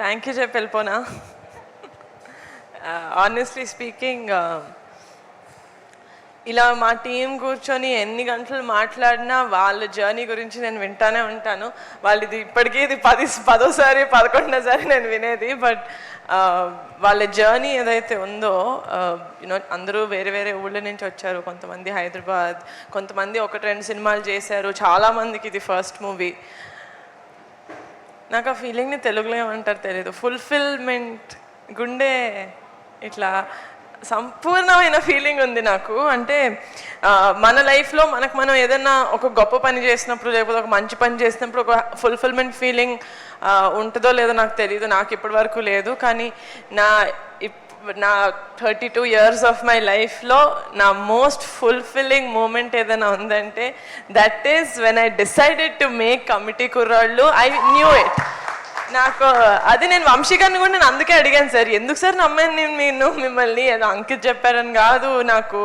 Thank you చెప్పి వెళ్ళిపోనా. Honestly speaking, ఇలా మా టీం కూర్చొని ఎన్ని గంటలు మాట్లాడినా వాళ్ళ జర్నీ గురించి నేను వింటానే ఉంటాను. వాళ్ళది ఇప్పటికీ ఇది 10వ సారి 11వ సారి నేను వినేది. బట్ వాళ్ళ జర్నీ ఏదైతే ఉందో, యూనో అందరూ వేరే వేరే ఊళ్ళ నుంచి వచ్చారు. కొంతమంది హైదరాబాద్, కొంతమంది 1-2 సినిమాలు చేశారు, చాలామందికి ఇది ఫస్ట్ మూవీ. నాకు ఆ ఫీలింగ్ని తెలుగులో ఏమంటారు తెలియదు. ఫుల్ఫిల్మెంట్, గుండె ఇట్లా సంపూర్ణమైన ఫీలింగ్ ఉంది నాకు. అంటే మన లైఫ్లో మనం ఏదైనా ఒక గొప్ప పని చేసినప్పుడు, లేకపోతే ఒక మంచి పని చేసినప్పుడు ఒక ఫుల్ఫిల్మెంట్ ఫీలింగ్ ఉంటుందో లేదో నాకు తెలియదు. నాకు ఇప్పటి వరకు లేదు. కానీ నా 32 years ఆఫ్ మై లైఫ్లో నా మోస్ట్ ఫుల్ఫిల్లింగ్ మూమెంట్ ఏదైనా ఉందంటే that is when I decided to make Committee Kurrollu. I knew it. నాకు అది నేను వంశీ గారిని కూడా నేను అందుకే అడిగాను, సార్ ఎందుకు సార్ నమ్మాను నేను మిమ్మల్ని, ఏదో అంకిత్ చెప్పారని కాదు, నాకు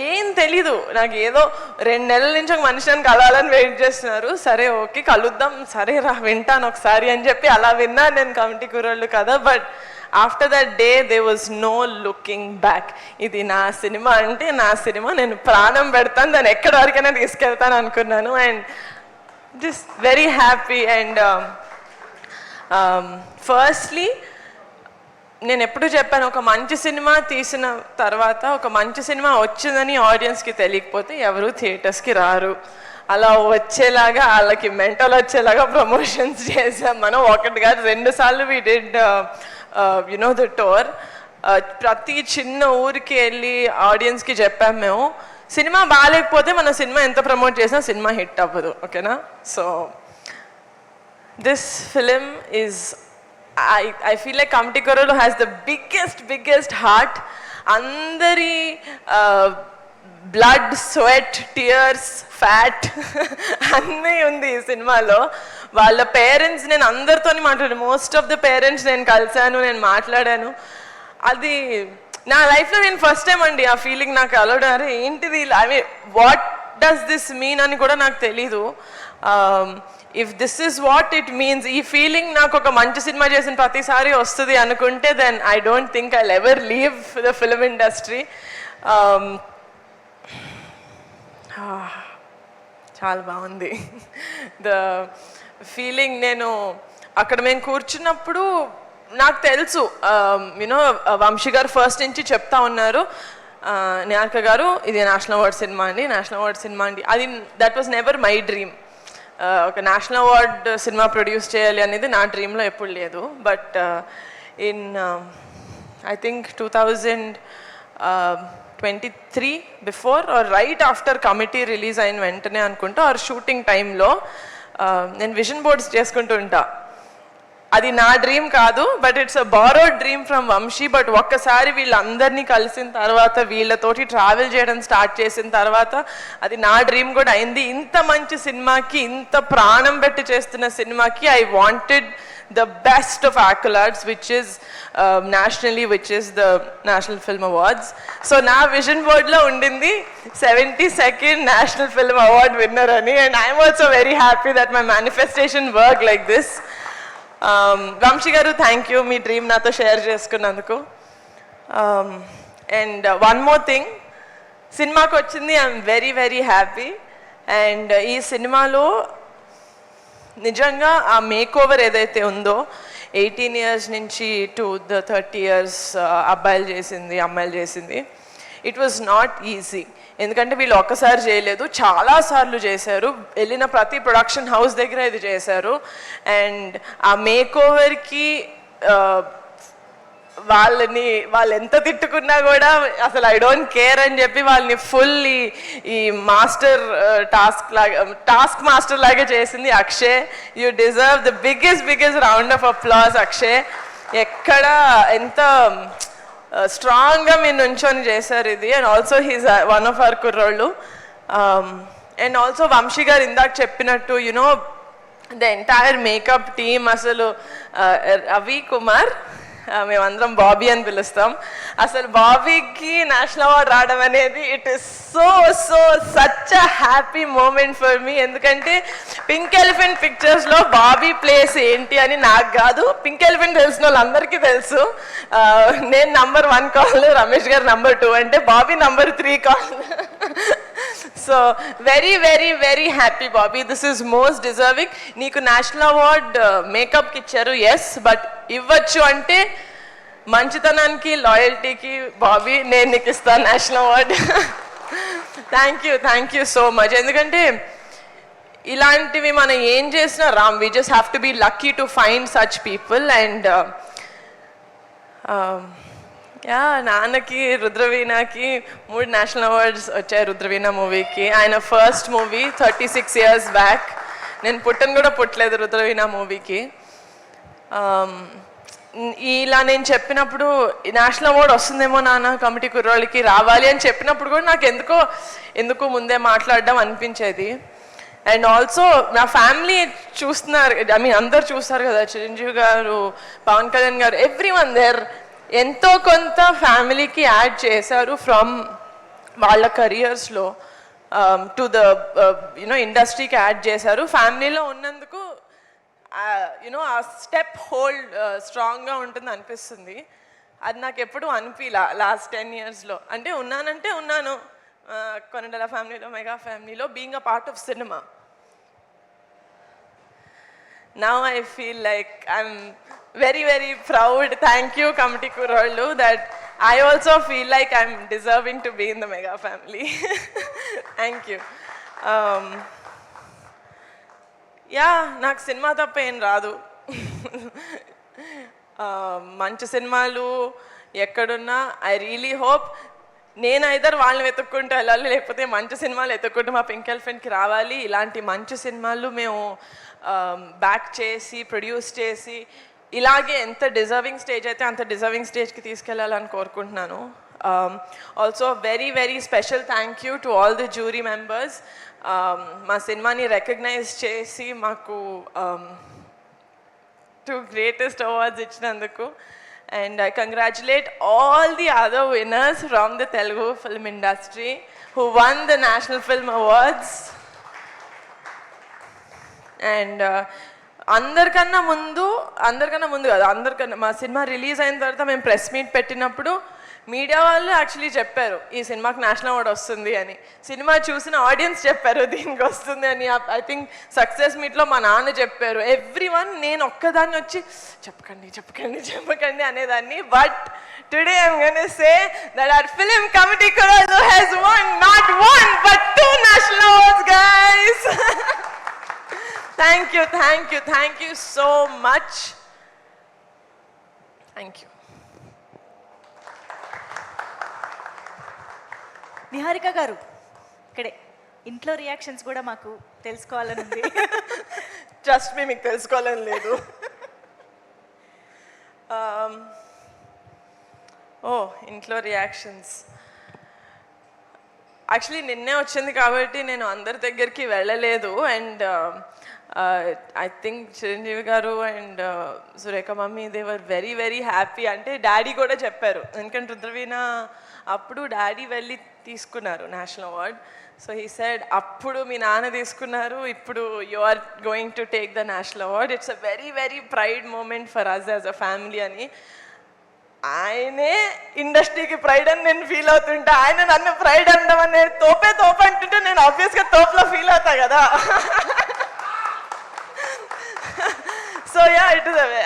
ఏం తెలీదు. నాకు ఏదో 2 నెలల నుంచి ఒక మనిషిని కలవాలని వెయిట్ చేస్తున్నారు. సరే ఓకే కలుద్దాం, సరే రా వింటాను ఒకసారి అని చెప్పి అలా విన్నాను నేను కమిటీ కుర్రాళ్ళు కదా. But after that day they was no looking back. ఇది నా సినిమా అంటే నా సినిమా, నేను ప్రాణం పెడతాను, దాన్ని ఎక్కడి వరకైనా తీసుకెళ్తాను అనుకున్నాను. And just very happy. And firstly నేను ఎప్పుడు చెప్పాను, ఒక మంచి సినిమా తీసిన తర్వాత, ఒక మంచి సినిమా వచ్చిందని ఆడియన్స్కి తెలియకపోతే ఎవరు థియేటర్స్కి రారు. అలా వచ్చేలాగా వాళ్ళకి మెంటల్ వచ్చేలాగా ప్రమోషన్స్ చేసాం మనం. 1 కాదు 2 సార్లు we did you know the tour. ప్రతి చిన్న ఊరికి వెళ్ళి ఆడియన్స్కి చెప్పాం మేము, సినిమా బాగాలేకపోతే మన సినిమా ఎంత ప్రమోట్ చేసినా సినిమా హిట్ అవ్వదు. ఓకేనా? So this film is, I feel like Kamti Korolu has the biggest heart. Andari blood, sweat, tears, fat అన్నీ ఉంది ఈ సినిమాలో. వాళ్ళ పేరెంట్స్ నేను అందరితోని మాట్లాడాను. మోస్ట్ ఆఫ్ ద పేరెంట్స్ నేను కలిశాను, నేను మాట్లాడాను. అది నా లైఫ్లో నేను ఫస్ట్ టైం అండి ఆ ఫీలింగ్ నాకు అలవడారు. ఏంటిది, I mean what does this mean అని కూడా నాకు తెలీదు. If this is what it means, ఈ ఫీలింగ్ నాకు ఒక మంచి సినిమా చేసిన ప్రతిసారి వస్తుంది అనుకుంటే, then I don't think I ever leave the film industry. చాలా బాగుంది ద ఫీలింగ్. నేను అక్కడ మేము కూర్చున్నప్పుడు నాకు తెలుసు, యూనో వంశీ గారు ఫస్ట్ నుంచి చెప్తా ఉన్నారు, నిహారిక గారు ఇది నేషనల్ అవార్డ్ సినిమా అండి, నేషనల్ అవార్డ్ సినిమా అండి. అది that was never my dream. ఒక నేషనల్ అవార్డ్ సినిమా ప్రొడ్యూస్ చేయాలి అనేది నా డ్రీమ్లో ఎప్పుడు లేదు. But in I think 2023 before or right after committee release అయిన వెంటనే అనుకుంటా, ఆర్ షూటింగ్ టైంలో నేను విజన్ బోర్డ్స్ చేసుకుంటూ ఉంటా. అది నా డ్రీమ్ కాదు, but it's a borrowed dream from Vamshi. But ఒక్కసారి వీళ్ళందరినీ కలిసిన తర్వాత, వీళ్ళతోటి ట్రావెల్ చేయడం స్టార్ట్ చేసిన తర్వాత అది నా డ్రీమ్ కూడా అయింది. ఇంత మంచి సినిమాకి, ఇంత ప్రాణం పెట్టి చేస్తున్న సినిమాకి I wanted the best of accolades, which is nationally, which is the National Film Awards. So na vision board lo undindi 72nd National Film Award winner ani, and I am also very happy that my manifestation worked like this. Vamshi garu, thank you me dream నాతో share చేసుకున్నందుకు. And one more thing, సినిమాకి వచ్చింది, I'm very happy. And ఈ సినిమాలో నిజంగా ఆ make over ఏదైతే ఉందో, 18 years నుంచి టు ద 30 years అబ్బాయిలు చేసింది, అమ్మాయిలు చేసింది, ఇట్ వాజ్ నాట్ ఈజీ. ఎందుకంటే వీళ్ళు ఒక్కసారి చేయలేదు, చాలాసార్లు చేశారు. వెళ్ళిన ప్రతి ప్రొడక్షన్ హౌస్ దగ్గర ఇది చేశారు. అండ్ ఆ మేక్ ఓవర్కి వాళ్ళు ఎంత తిట్టుకున్నా కూడా అసలు ఐ డోంట్ కేర్ అని చెప్పి వాళ్ళని ఫుల్ ఈ మాస్టర్ టాస్క్ మాస్టర్ లాగా చేసింది Akshay. You deserve the biggest round of applause Akshay. ఎక్కడ ఎంత స్ట్రాంగ్గా మీరు నుంచొని చేశారు ఇది. And also he's one of our కుర్రోళ్ళు. అండ్ ఆల్సో వంశీ గారు ఇందాక చెప్పినట్టు, you know the entire makeup team, అసలు రవి కుమార్ మేమందరం బాబీ అని పిలుస్తాం. అసలు బాబీకి నేషనల్ అవార్డ్ రావడం అనేది it is so so such a happy moment for me. ఎందుకంటే పింక్ ఎలిఫెంట్ పిక్చర్స్లో బాబీ ప్లేస్ ఏంటి అని నాకు కాదు, పింక్ ఎలిఫెంట్ తెలిసిన వాళ్ళందరికీ తెలుసు. నేను నంబర్ 1 కాల్, రమేష్ గారు నంబర్ 2 అంటే Bobby number 3 call. So very very very happy Bobby, this is most deserving. నీకు నేషనల్ అవార్డ్ మేకప్కి ఇచ్చారు, ఎస్, బట్ ఇవ్వచ్చు అంటే మంచితనానికి, లాయల్టీకి బాబీ నేను నీకు ఇస్తాను national award. Thank you so much. ఎందుకంటే ఇలాంటివి మనం ఏం చేసినా Ram, we just have to be lucky to find such people. And yeah, నాన్నకి రుద్రవీణకి 3 నేషనల్ అవార్డ్స్ వచ్చాయి రుద్రవీణ మూవీకి. ఆయన ఫస్ట్ మూవీ 36 years బ్యాక్, నేను పుట్టను కూడా పుట్టలేదు రుద్రవీణ మూవీకి. ఇలా నేను చెప్పినప్పుడు నేషనల్ అవార్డ్ వస్తుందేమో నాన్న కమిటీ కుర్రోళ్ళకి రావాలి అని చెప్పినప్పుడు కూడా నాకు ఎందుకు ముందే మాట్లాడడం అనిపించేది. అండ్ ఆల్సో నా ఫ్యామిలీ చూస్తున్నారు, ఐ మీన్ అందరు చూస్తారు కదా, చిరంజీవి గారు, పవన్ కళ్యాణ్ గారు, ఎవ్రీవన్ దేర్ ఎంతో కొంత ఫ్యామిలీకి యాడ్ చేశారు ఫ్రమ్ వాళ్ళ కెరియర్స్లో టు ద ఇండస్ట్రీకి యాడ్ చేశారు. ఫ్యామిలీలో ఉన్నందుకు ఆ స్టెప్ హోల్డ్ స్ట్రాంగ్గా ఉంటుంది అనిపిస్తుంది. అది నాకు ఎప్పుడూ అనిపించలా లాస్ట్ 10 yearsలో. అంటే ఉన్నానంటే ఉన్నాను కొనిదెల ఫ్యామిలీలో, మెగా ఫ్యామిలీలో, being a part of cinema. Now I feel like I'm very very proud. Thank you committee kurollu, that I also feel like I'm deserving to be in the mega family. Thank you. Yeah, నాకు cinema తప్ప ఏం రాదు. మంచి సినిమాలు ఎక్కడున్నా I really hope నేను either వాళ్ళని వెతుక్కుంటూ వెళ్ళాలి, లేకపోతే మంచి సినిమాలు వెతుక్కుంటూ మా పింక్ ఎలిఫెంట్కి రావాలి. ఇలాంటి మంచి సినిమాలు మేము బ్యాక్ చేసి ప్రొడ్యూస్ చేసి ఇలాగే ఎంత డిజర్వింగ్ స్టేజ్ అయితే అంత డిజర్వింగ్ స్టేజ్కి తీసుకెళ్ళాలని కోరుకుంటున్నాను. Also very very special thank you to all the jury members, మా సినిమాని రికగ్నైజ్ చేసి మాకు 2 greatest awards ఇచ్చినందుకు. And I congratulate all the other winners from the Telugu film industry who won the National Film Awards. And అందరికన్నా ముందు కాదు, మా cinema release అయిన తర్వాత మేము ప్రెస్ మీట్ పెట్టినప్పుడు మీడియా వాళ్ళు యాక్చువల్లీ చెప్పారు ఈ సినిమాకి నేషనల్ అవార్డ్ వస్తుంది అని. సినిమా చూసిన ఆడియన్స్ చెప్పారు దీనికి వస్తుంది అని. ఐ థింక్ సక్సెస్ మీట్లో మా నాన్న చెప్పారు, ఎవ్రీవన్. నేను ఒక్కదాన్ని వచ్చి చెప్పకండి అనేదాన్ని. But today I'm gonna say that hour film committee కుర్రోళ్ళు has won not 1 but 2 national awards, guys. Thank you so much. Thank you. Niharika గారు, ఇక్కడే ఇంట్లో రియాక్షన్స్ కూడా మాకు తెలుసుకోవాలని ఉంది. ట్రస్ట్ మీ, మీకు తెలుసుకోవాలని లేదు. ఇంట్లో రియాక్షన్స్ యాక్చువల్లీ నిన్నే వచ్చింది కాబట్టి నేను అందరి దగ్గరికి వెళ్ళలేదు. అండ్ ఐ థింక్ చిరంజీవి గారు and Surekha mummy they were very very happy. అంటే డాడీ కూడా చెప్పారు, ఎందుకంటే రుద్రవీణ అప్పుడు డాడీ వెళ్ళి తీసుకున్నారు national award. So he said అప్పుడు మీ నాన్న తీసుకున్నారు, ఇప్పుడు you are going to take the national award. It's a very very pride moment for us as a family అని. ఆయనే ఇండస్ట్రీకి ప్రైడ్ అని నేను ఫీల్ అవుతుంటా, ఆయన నన్ను ప్రైడ్ అనడం అని తోపే అంటుంటే నేను ఆబ్వియస్గా తోపులో ఫీల్ అవుతా కదా. So yeah,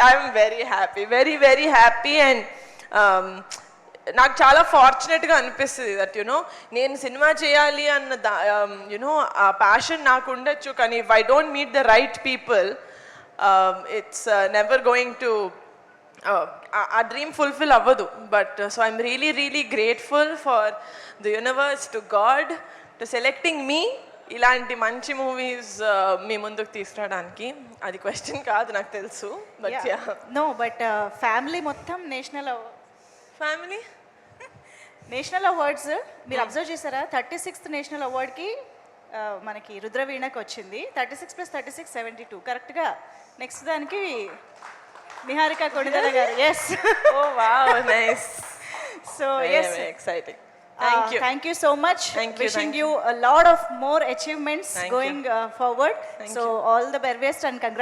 I'm very very happy. And నాకు చాలా ఫార్చునేట్గా అనిపిస్తుంది దట్ యునో నేను సినిమా చేయాలి అన్న ఆ ప్యాషన్ నాకు ఉండొచ్చు, కానీ if I don't meet the right people it's never going to ఆ డ్రీమ్ ఫుల్ఫిల్ అవ్వదు. But so I'm really really grateful for the universe, to God, to selecting me ఇలాంటి మంచి మూవీస్ మీ ముందుకు తీసుకురావడానికి. అది క్వశ్చన్ కాదు నాకు తెలుసు, బట్ నో, బట్ ఫ్యామిలీ మొత్తం నేషనల్ అవార్డ్స్ మీరు అబ్జర్వ్ చేశారా? 36th నేషనల్ అవార్డ్కి మనకి రుద్రవీణకి వచ్చింది. 36 + 36 72 కరెక్ట్గా. నెక్స్ట్ దానికి నిహారిక కొణిదల గారు. Yes. Oh wow, nice. So yes, exciting. Thank you. Thank you so much. Thank you, wishing thank you a lot of more achievements Thank you. going forward. So all the very best and congrats.